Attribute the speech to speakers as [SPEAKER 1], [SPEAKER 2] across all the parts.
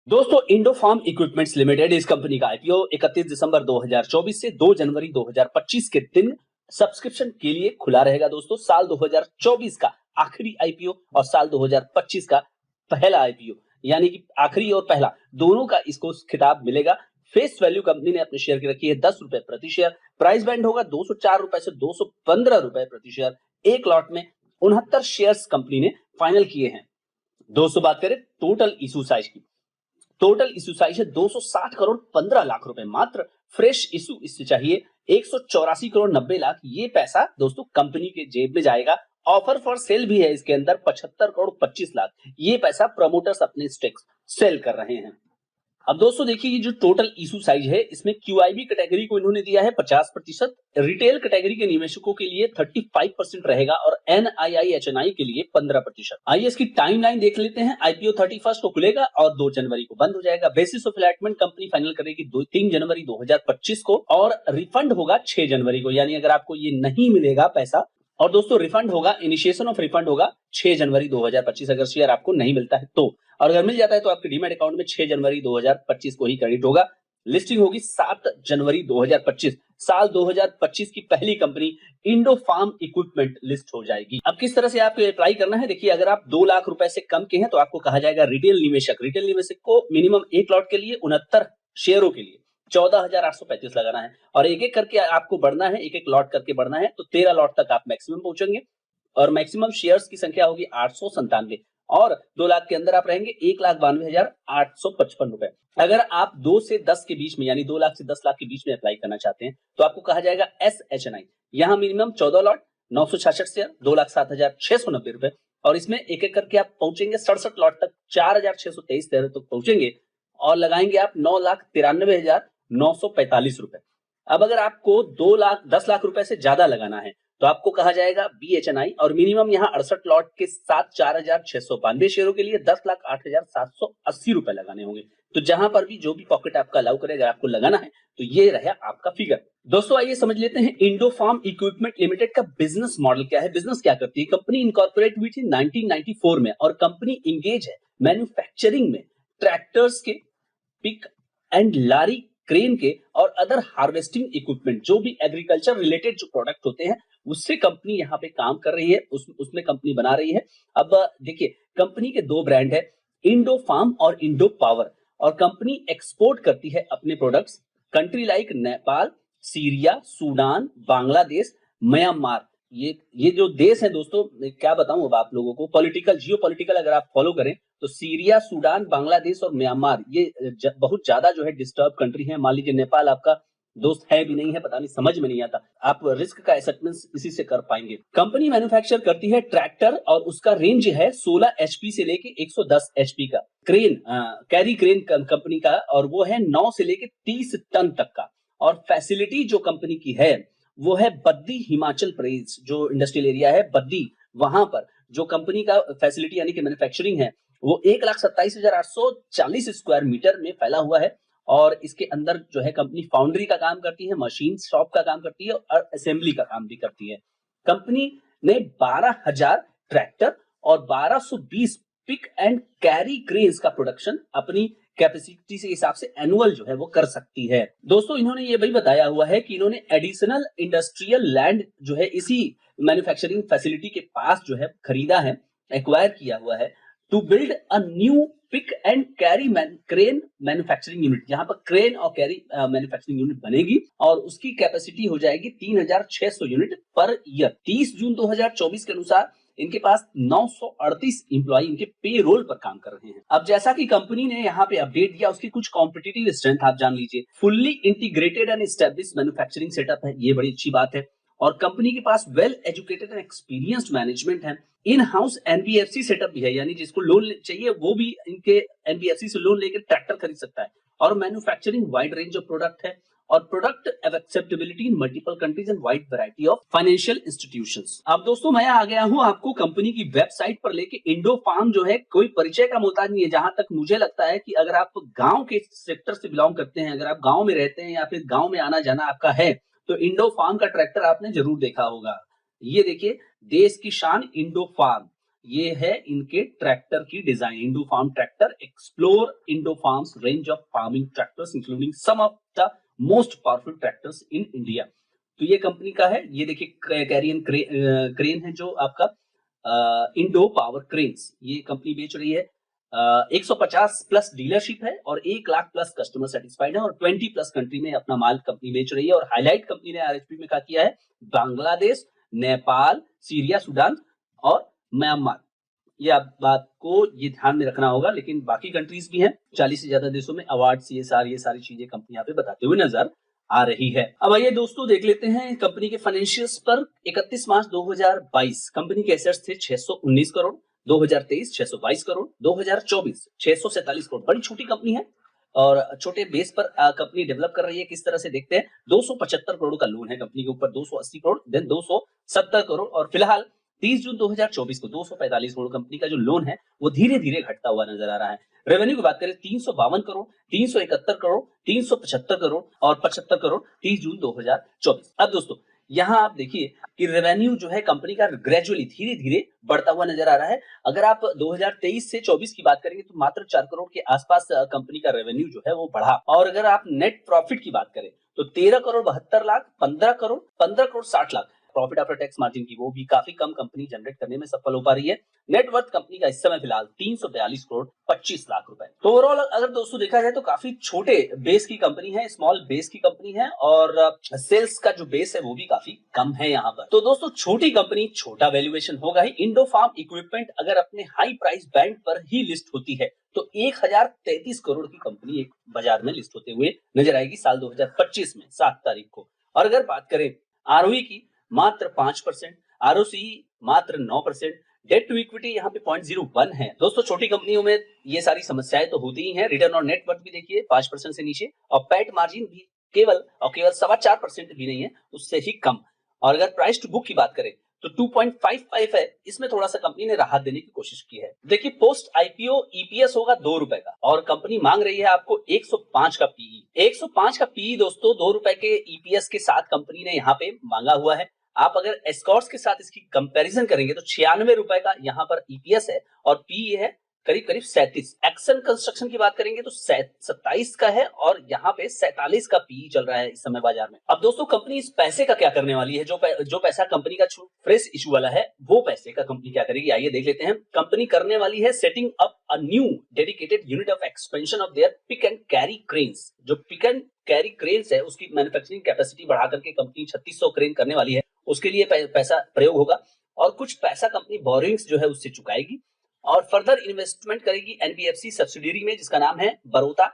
[SPEAKER 1] दोस्तों Indo farm equipments limited इस company का आईपीओ 31 दिसंबर 2024 से 2 जनवरी 2025 के दिन सब्सक्रिप्शन के लिए खुला रहेगा। दोस्तों साल 2024 का आखिरी आईपीओ और साल 2025 का पहला आईपीओ, यानी कि आखिरी और पहला दोनों का इसको खिताब मिलेगा। फेस वैल्यू कंपनी ने अपने शेयर की रखी है 10 रुपए प्रति शेयर। प्राइस बैंड होगा 204 रुपए से 215 रुपए प्रति शेयर। एक लॉट में 69 शेयर्स कंपनी ने फाइनल किए हैं। दोस्तों बात करें टोटल इशू साइज की, टोटल इश्यू साइज है 260 करोड़ 15 लाख रुपए। मात्र फ्रेश इश्यू इससे चाहिए 184 करोड़ 90 लाख। ये पैसा दोस्तों कंपनी के जेब में जाएगा। ऑफर फॉर सेल भी है इसके अंदर 75 करोड़ 25 लाख। ये पैसा प्रमोटर्स अपने स्टेक्स सेल कर रहे हैं। अब दोस्तों देखिए ये जो टोटल इशू साइज है इसमें क्यूआईबी कैटेगरी को इन्होंने दिया है 50%, रिटेल कैटेगरी के निवेशकों के लिए 35% रहेगा और एनआईआई एचएनआई के लिए 15%। आइए इसकी टाइमलाइन देख लेते हैं। आईपीओ 31 को खुलेगा और 2 जनवरी को बंद हो जाएगा। Basis of allotment company final करेगी 3 जनवरी 2025 को और रिफंड होगा 6 जनवरी को। यानी अगर आपको ये नहीं मिलेगा पैसा, और दोस्तों रिफंड होगा, इनिशिएशन ऑफ रिफंड होगा 6 जनवरी 2025 अगर शेयर आपको नहीं मिलता है तो, और अगर मिल जाता है तो आपके डीमैट अकाउंट में 6 जनवरी 2025 को ही क्रेडिट होगा। लिस्टिंग होगी 7 जनवरी 2025। साल 2025 की पहली company Indo Farm equipment list हो जाएगी। अब किस तरह से आपको अप्लाई करना है, देखिए अगर आप 2 लाख रुपए से कम के हैं तो आपको कहा जाएगा रिटेल निवेशक। रिटेल निवेशक को मिनिमम एक लॉट के लिए 69 शेयरों के लिए 14,835 लगाना है और एक एक करके आपको बढ़ना है, एक एक लॉट करके बढ़ना है तो 13 लॉट तक आप मैक्सिमम पहुंचेंगे और मैक्सिमम शेयर्स की संख्या होगी 897 और 2 लाख के अंदर आप रहेंगे 1,92,855 रुपए। अगर आप 2 से 10 के बीच में यानी 2 लाख से 10 लाख के बीच में अप्लाई करना चाहते हैं तो आपको कहा जाएगा एसएचएनआई। यहाँ मिनिमम 14 लॉट 966 शेयर 2,07,690 रुपए और इसमें एक एक करके आप पहुंचेंगे 67 लॉट तक 4,623 शेयर तक पहुंचेंगे और लगाएंगे आप 9,93,945 रुपए। अब अगर आपको 10 लाख रुपए से ज्यादा लगाना है तो आपको कहा जाएगा बीएचएनआई और मिनिमम यहाँ 68 लॉट के साथ 4,692 शेयरों के लिए 10,08,780 रुपए लगाने होंगे। तो जहां पर भी जो भी पॉकेट आपका अलाउ करे अगर आपको लगाना है तो ये रहा आपका फिगर। दोस्तों आइए समझ लेते हैं इंडो फार्म इक्विपमेंट लिमिटेड का बिजनेस मॉडल क्या है, बिजनेस क्या करती है। कंपनी इनकॉर्पोरेट हुई थी 1994 में और कंपनी इंगेज है मैन्युफैक्चरिंग में ट्रैक्टर्स के, पिक एंड लारी, क्रेन के और अदर हार्वेस्टिंग इक्विपमेंट, जो भी एग्रीकल्चर रिलेटेड जो प्रोडक्ट होते हैं उससे कंपनी यहाँ पे काम कर रही है, उसमें कंपनी बना रही है। अब देखिए कंपनी के 2 ब्रांड है, इंडो फार्म और इंडो पावर, और कंपनी एक्सपोर्ट करती है अपने products country like Nepal, Syria, Sudan, Bangladesh, Myanmar. ये जो देश है दोस्तों, क्या बताऊं अब आप लोगों को, पॉलिटिकल जियोपॉलिटिकल अगर आप फॉलो करें तो सीरिया, सूडान, बांग्लादेश और म्यांमार ये बहुत ज्यादा जो है डिस्टर्ब कंट्री है। मान लीजिए नेपाल आपका दोस्त है भी नहीं है, पता नहीं, समझ में नहीं आता, आप रिस्क का एसेसमेंट इसी से कर पाएंगे। कंपनी मैन्युफैक्चर करती है ट्रैक्टर और उसका रेंज है 16 एचपी से लेके 110 एचपी का। क्रेन, कैरी क्रेन कंपनी का, और वो है 9 से लेके 30 टन तक का। और फैसिलिटी जो कंपनी की है वो है बद्दी, हिमाचल प्रदेश, जो इंडस्ट्रियल एरिया है बद्दी, वहां पर जो कंपनी का फैसिलिटी यानी कि मैन्युफैक्चरिंग है वो 1,27,840 स्क्वायर मीटर में फैला हुआ है। और इसके अंदर जो है कंपनी फाउंड्री का काम करती है, मशीन शॉप का काम करती है और असेंबली का काम भी करती है। कंपनी ने 12,000 ट्रैक्टर और 1,220 पिक एंड कैरी क्रेन्स का प्रोडक्शन अपनी कैपेसिटी से हिसाब से एनुअल जो है वो कर सकती है। दोस्तों इन्होंने ये भी बताया हुआ है कि इन्होंने एडिशनल इंडस्ट्रियल लैंड जो है इसी मैन्युफैक्चरिंग फैसिलिटी के पास जो है खरीदा है, एक्वायर किया हुआ है, to build a new pick and carry crane manufacturing unit. यहाँ पर क्रेन और कैरी मैन्युफैक्चरिंग यूनिट बनेगी और उसकी कैपेसिटी हो जाएगी 3,600 यूनिट पर ईयर। 30 जून 2024 के अनुसार इनके पास 938 इंप्लॉई इनके पे रोल पर काम कर रहे हैं। अब जैसा कि कंपनी ने यहाँ पे अपडेट दिया उसकी कुछ कॉम्पिटिटिव स्ट्रेंथ आप जान लीजिए। Fully integrated and established manufacturing setup है, ये बड़ी अच्छी बात है। और कंपनी के पास well educated and experienced management है। इन हाउस एनबीएफसी सेटअप भी है, यानी जिसको लोन चाहिए वो भी इनके एनबीएफसी से लोन लेकर ट्रैक्टर खरीद सकता है। और manufacturing wide range of product है और product acceptability in multiple countries and wide variety of financial institutions. अब दोस्तों मैं आ गया हूं आपको कंपनी की वेबसाइट पर लेके। इंडो फार्म जो है कोई परिचय का मोहताज नहीं है। जहां तक मुझे लगता है कि अगर आप गांव के सेक्टर से बिलोंग करते हैं, अगर आप गांव में रहते हैं या फिर गांव में आना जाना आपका है तो इंडो फार्म का ट्रैक्टर आपने जरूर देखा होगा। ये देखिए, देश की शान इंडो फार्म, ये है इनके ट्रैक्टर की design, Indo Farm tractor explore Indo Farms range of farming tractors including some of the most powerful tractors in India. तो ये कंपनी का है, ये देखिए कैरियन क्रेन है जो आपका इंडो पावर क्रेन्स, ये कंपनी बेच रही है। 150 प्लस डीलरशिप है और 1 लाख प्लस कस्टमर सेटिस्फाइड है और 20 प्लस कंट्री में अपना माल कंपनी बेच रही है। और हाईलाइट कंपनी ने आरएचपी में क्या किया है, बांग्लादेश, नेपाल, सीरिया, सूडान और म्यांमार। ये आप बात को ये ध्यान में रखना होगा, लेकिन बाकी कंट्रीज भी हैं, 40 से ज्यादा देशों में अवार्ड, सीएसआर, ये सारी चीजें कंपनी यहाँ पे बताते हुए नजर आ रही है। अब आइए दोस्तों देख लेते हैं कंपनी के फाइनेंशियल्स पर। 31 मार्च 2022 कंपनी के एसेट्स थे 619 करोड़, 2023 622 करोड़, 2024 647 करोड़। बड़ी छोटी कंपनी है और छोटे बेस पर कंपनी डेवलप कर रही है। किस तरह से देखते हैं, 275 करोड़ का लोन है कंपनी के ऊपर, 280 करोड़, देन 270 करोड़ और फिलहाल 30 जून 2024 को 245 करोड़ कंपनी का जो लोन है वो धीरे धीरे घटता हुआ नजर आ रहा है। रेवेन्यू की बात करें 352 करोड़, 371 करोड़, 375 करोड़ और 75 करोड़ 30 जून 2024। अब दोस्तों यहाँ आप देखिए कि रेवेन्यू जो है कंपनी का ग्रेजुअली धीरे धीरे बढ़ता हुआ नजर आ रहा है। अगर आप 2023 से 24 की बात करेंगे तो मात्र 4 करोड़ के आसपास कंपनी का रेवेन्यू जो है वो बढ़ा। और अगर आप नेट प्रॉफिट की बात करें तो 13 crore 72 lakh, 15 crore, 15 crore 60 lakh profit after tax margin की वो भी काफी कम कंपनी जनरेट करने में सफल हो पा रही है। नेटवर्थ कंपनी का इस समय फिलहाल 342 करोड़ 25 लाख रुपए। तो ओवरऑल अगर दोस्तों देखा जाए तो काफी छोटे बेस की कंपनी है, स्मॉल बेस की कंपनी है और सेल्स का जो बेस है वो भी काफी कम है यहाँ पर। तो दोस्तों छोटी कंपनी, छोटा वैल्यूएशन होगा ही। इंडो फार्म इक्विपमेंट अगर अपने हाई प्राइस बैंड पर ही लिस्ट होती है तो 1033 करोड़ की कंपनी एक बाजार में लिस्ट होते हुए नजर आएगी साल 2025 में 7 तारीख को। और अगर बात करें आरओई की, मात्र 5%, आरओसीई मात्र 9%, डेट टू इक्विटी यहाँ पे 0.01 है। दोस्तों छोटी कंपनियों में ये सारी समस्याएं तो होती ही हैं। रिटर्न ऑन नेट वर्थ भी देखिए 5% से नीचे और पैट मार्जिन भी केवल 4.25% भी नहीं है, उससे ही कम। और अगर प्राइस टू बुक की बात करें तो 2.55 है, इसमें थोड़ा सा कंपनी ने राहत देने की कोशिश की है। देखिए पोस्ट आईपीओ ईपीएस होगा 2 रुपए का और कंपनी मांग रही है आपको 105 का पीई। 105 का पीई दोस्तों 2 रुपए के ईपीएस के साथ कंपनी ने यहाँ पे मांगा हुआ है। आप अगर एस्कॉर्ट्स के साथ इसकी कंपैरिजन करेंगे तो 96 रुपए का यहाँ पर ईपीएस है और पीई है करीब करीब 37। एक्शन कंस्ट्रक्शन की बात करेंगे तो 27 का है और यहाँ पे 47 का पीई चल रहा है इस समय बाजार में। अब दोस्तों कंपनी इस पैसे का क्या करने वाली है, जो पैसा कंपनी का फ्रेश इशू वाला है वो पैसे का कंपनी क्या करेगी, आइए देख लेते हैं। कंपनी करने वाली है setting up a new dedicated unit of expansion of their pick and carry cranes. जो पिक एंड कैरी क्रेन्स है उसकी मैन्युफैक्चरिंग कैपेसिटी बढ़ा करके कंपनी 3600 क्रेन करने वाली है, उसके लिए पैसा प्रयोग होगा और कुछ पैसा कंपनी बोरिंग्स जो है उससे चुकाएगी और फर्दर इन्वेस्टमेंट करेगी एनबीएफसी सब्सिडियरी में जिसका नाम है बड़ौदा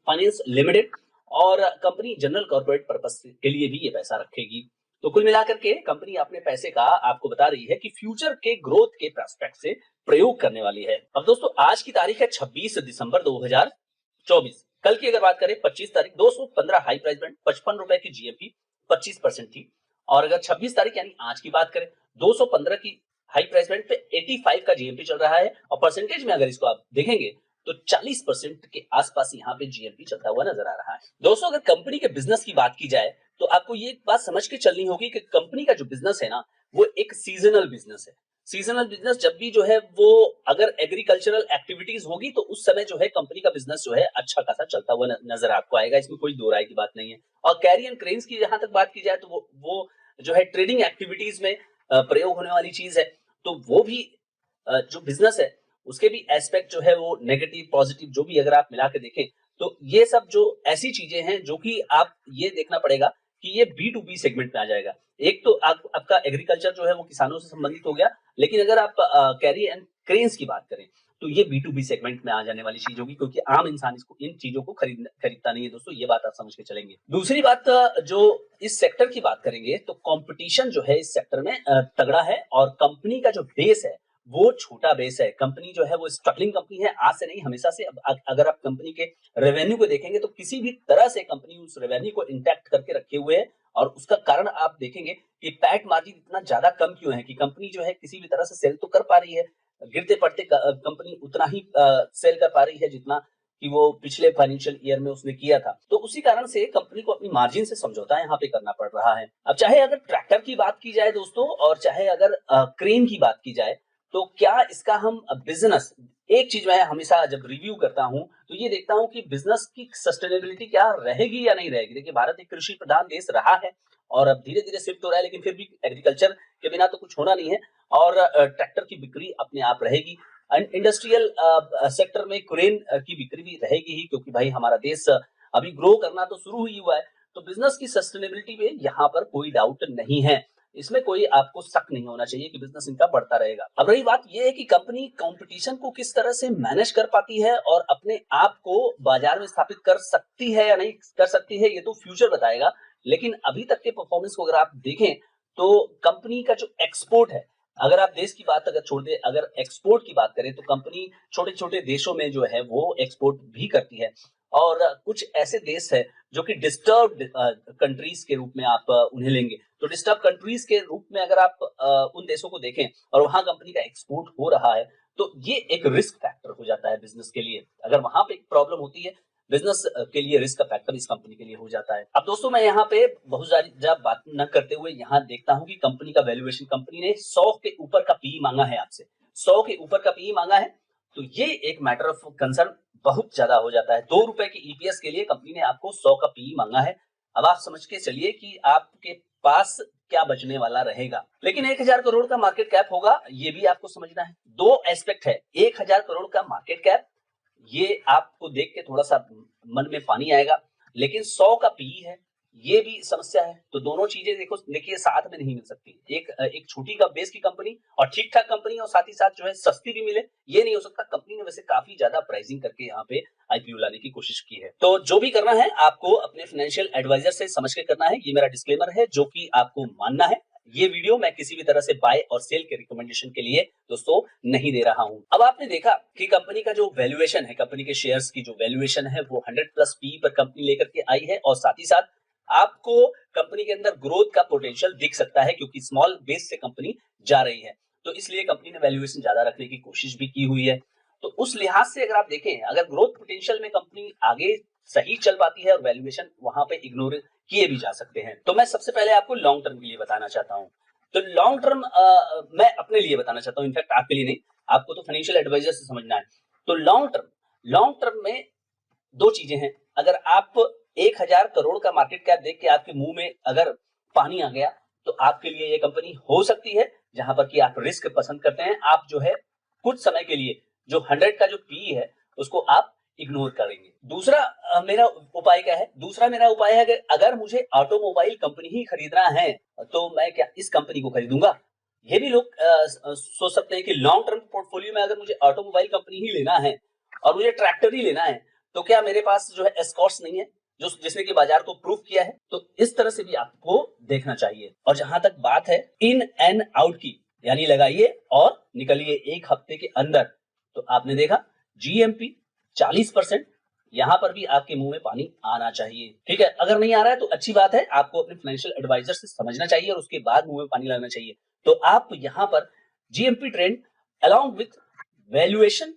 [SPEAKER 1] फाइनेंस लिमिटेड और कंपनी जनरल कॉर्पोरेट पर्पस के लिए भी ये पैसा रखेगी। तो कुल मिलाकर के कंपनी अपने पैसे का आपको बता रही है कि फ्यूचर के ग्रोथ के प्रोस्पेक्ट से प्रयोग करने वाली है। अब दोस्तों आज की तारीख है 26 दिसंबर 2024। कल की अगर बात करें 25 तारीख 215 हाई प्राइस बैंड 55 रुपए की जीएमपी 25% थी और अगर 26 तारीख यानी आज की बात करें 215 की हाई प्राइस बैंड पे 85 का जीएमपी चल रहा है और परसेंटेज में अगर इसको आप देखेंगे तो 40% के आसपास यहाँ पे जीएमपी चलता हुआ नजर आ रहा है। दोस्तों अगर कंपनी के बिजनेस की बात की जाए तो आपको ये बात समझ के चलनी होगी कि कंपनी का जो बिजनेस है ना वो एक सीजनल बिजनेस है। सीजनल बिजनेस जब भी जो है वो अगर एग्रीकल्चरल एक्टिविटीज होगी तो उस समय जो है कंपनी का बिजनेस जो है अच्छा खासा चलता हुआ नजर आपको आएगा, इसमें कोई दो राय की बात नहीं है। और कैरी एंड क्रेन्स की जहां तक बात की जाए तो वो जो है ट्रेडिंग एक्टिविटीज में प्रयोग होने वाली चीज है, तो वो भी जो बिजनेस है उसके भी एस्पेक्ट जो है वो नेगेटिव पॉजिटिव जो भी अगर आप मिला के देखें तो ये सब जो ऐसी चीजें हैं जो कि आप ये देखना पड़ेगा कि ये B2B सेगमेंट में आ जाएगा। एक तो आपका एग्रीकल्चर जो है वो किसानों से संबंधित हो गया, लेकिन अगर आप कैरी एंड क्रेन्स की बात करें तो ये B2B सेगमेंट में आ जाने वाली चीज होगी क्योंकि आम इंसान इसको इन चीजों को खरीदता नहीं है। दोस्तों ये बात आप समझ के चलेंगे। दूसरी बात जो इस सेक्टर की बात करेंगे तो कंपटीशन जो है इस सेक्टर में तगड़ा है और कंपनी का जो बेस है वो छोटा बेस है। कंपनी जो है वो स्ट्रगलिंग कंपनी है, आज से नहीं हमेशा से। अगर आप कंपनी के रेवेन्यू को देखेंगे तो किसी भी तरह से कंपनी उस रेवेन्यू को इंटैक्ट करके रखे हुए है और उसका कारण आप देखेंगे कि पैट मार्जिन इतना ज्यादा कम क्यों है कि कंपनी जो है किसी भी तरह से सेल तो कर पा रही है, गिरते पड़ते कंपनी उतना ही सेल कर पा रही है जितना कि वो पिछले फाइनेंशियल ईयर में उसने किया था। तो उसी कारण से कंपनी को अपनी मार्जिन से समझौता यहाँ पे करना पड़ रहा है। अब चाहे अगर ट्रैक्टर की बात की जाए दोस्तों और चाहे अगर क्रेन की बात की जाए तो क्या इसका हम बिजनेस, एक चीज मैं हमेशा जब रिव्यू करता हूं तो ये देखता हूं कि बिजनेस की सस्टेनेबिलिटी क्या रहेगी या नहीं रहेगी। देखिए भारत एक कृषि प्रधान देश रहा है और अब धीरे धीरे शिफ्ट हो रहा है, लेकिन फिर भी एग्रीकल्चर के बिना तो कुछ होना नहीं है। और ट्रैक्टर की बिक्री अपने आप रहेगी, इंडस्ट्रियल सेक्टर में क्रेन की बिक्री भी रहेगी ही, क्योंकि भाई हमारा देश अभी ग्रो करना तो शुरू ही हुआ है। तो बिजनेस की सस्टेनेबिलिटी में यहाँ पर कोई डाउट नहीं है, इसमें कोई आपको शक नहीं होना चाहिए कि बिजनेस इनका बढ़ता रहेगा। अब रही बात यह है कि कंपनी कंपटीशन को किस तरह से मैनेज कर पाती है और अपने आप को बाजार में स्थापित कर सकती है या नहीं कर सकती है, ये तो फ्यूचर बताएगा। लेकिन अभी तक के परफॉर्मेंस को अगर आप देखें तो कंपनी का जो एक्सपोर्ट है, अगर आप देश की बात अगर छोड़ दे, अगर एक्सपोर्ट की बात करें तो कंपनी छोटे छोटे देशों में जो है वो एक्सपोर्ट भी करती है। और कुछ ऐसे देश है जो कि डिस्टर्ब्ड कंट्रीज के रूप में आप उन्हें लेंगे, तो डिस्टर्ब कंट्रीज के रूप में अगर आप उन देशों को देखें और वहां कंपनी का एक्सपोर्ट हो रहा है, तो ये एक रिस्क फैक्टर हो जाता है बिजनेस के लिए। अगर वहां पे एक प्रॉब्लम होती है, बिजनेस के लिए रिस्क का फैक्टर इस कंपनी के लिए हो जाता है। अब दोस्तों मैं यहाँ पे बहुत ज्यादा बात न करते हुए यहाँ देखता हूँ कि कंपनी का वैल्यूएशन, कंपनी ने 100 के ऊपर का पीई मांगा है आपसे, 100 के ऊपर का पीई मांगा है, तो ये एक मैटर ऑफ कंसर्न बहुत ज्यादा हो जाता है। 2 रुपए की ईपीएस के लिए कंपनी ने आपको 100 का पीई मांगा है। अब आप समझ के चलिए कि आपके पास क्या बचने वाला रहेगा। लेकिन 1000 करोड़ का मार्केट कैप होगा, ये भी आपको समझना है। दो एस्पेक्ट है, 1000 करोड़ का मार्केट कैप, ये आपको देख के थोड़ा सा मन में पानी आएगा, लेकिन 100 का पीई है, ये भी समस्या है। तो दोनों चीजें देखो, देखिए साथ में नहीं मिल सकती। एक छोटी का बेस की कंपनी और ठीक ठाक कंपनी और साथ ही साथ जो है सस्ती भी मिले, ये नहीं हो सकता। कंपनी ने वैसे काफी ज्यादा प्राइसिंग करके यहाँ पे आईपीओ लाने की कोशिश की है। तो जो भी करना है आपको अपने फाइनेंशियल एडवाइजर से समझ के करना है, ये मेरा डिस्क्लेमर है जो कि आपको मानना है। ये वीडियो मैं किसी भी तरह से बाय और सेल के रिकमेंडेशन के लिए दोस्तों नहीं दे रहा हूं। अब आपने देखा कि कंपनी का जो वैल्यूएशन है, कंपनी के शेयर्स की जो वैल्यूएशन है वो 100 प्लस पी पर कंपनी लेकर के आई है, और साथ ही साथ आपको कंपनी के अंदर ग्रोथ का पोटेंशियल दिख सकता है, क्योंकि स्मॉल बेस से कंपनी जा रही है, तो इसलिए कंपनी ने वैल्यूएशन ज्यादा रखने की कोशिश भी की हुई है। तो उस लिहाज से अगर आप देखें, अगर ग्रोथ पोटेंशियल में कंपनी आगे सही चल पाती है और वैल्यूएशन वहां पे इग्नोर किए भी जा सकते हैं। तो मैं सबसे पहले आपको लॉन्ग टर्म के लिए बताना चाहता हूं। तो लॉन्ग टर्म मैं अपने लिए बताना चाहता हूं, इनफैक्ट आपके लिए नहीं, आपको तो फाइनेंशियल एडवाइजर से समझना है। तो लॉन्ग टर्म में दो चीजें हैं। अगर आप 1000 करोड़ का मार्केट कैप देख के आपके मुंह में अगर पानी आ गया, तो आपके लिए ये कंपनी हो सकती है जहां पर कि आप रिस्क पसंद करते हैं। आप जो है कुछ समय के लिए जो 100 का जो पी है उसको आप इग्नोर करेंगे। दूसरा मेरा उपाय क्या है? दूसरा मेरा उपाय है कि अगर मुझे ऑटोमोबाइल कंपनी ही खरीदना है तो मैं क्या इस कंपनी को खरीदूंगा? ये भी लोग सोच सकते हैं कि लॉन्ग टर्म पोर्टफोलियो में अगर मुझे ऑटोमोबाइल कंपनी ही लेना है और मुझे ट्रैक्टर ही लेना है, तो क्या मेरे पास जो है एस्कॉर्ट्स नहीं है जो जिसने कि बाजार को प्रूव किया है? तो इस तरह से भी आपको देखना चाहिए। और जहां तक बात है इन एंड आउट की, यानी लगाइए और निकलिए एक हफ्ते के अंदर, तो आपने देखा जीएमपी 40%, यहां पर भी आपके मुंह में पानी आना चाहिए। ठीक है, अगर नहीं आ रहा है तो अच्छी बात है, आपको अपने फाइनेंशियल एडवाइजर से समझना चाहिए और उसके बाद मुंह में पानी लाना चाहिए। तो आप यहां पर GMP trend along with valuation,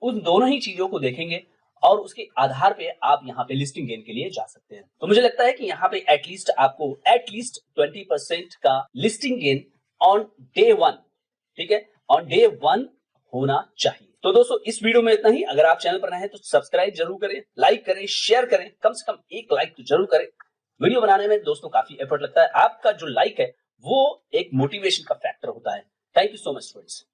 [SPEAKER 1] उन दोनों ही चीजों को देखेंगे और उसके आधार पे आप यहाँ पे लिस्टिंग गेन के लिए जा सकते हैं। तो मुझे लगता है कि यहाँ पे एटलीस्ट आपको एटलीस्ट 20% का लिस्टिंग गेन ऑन डे 1, ठीक है, ऑन डे 1 होना चाहिए। तो दोस्तों इस वीडियो में इतना ही। अगर आप चैनल पर नए हैं तो सब्सक्राइब जरूर करें, लाइक करें, शेयर करें, कम से कम एक लाइक तो जरूर करें। वीडियो बनाने में दोस्तों काफी एफर्ट लगता है, आपका जो लाइक है वो एक मोटिवेशन का फैक्टर होता है। Thank you so much friends.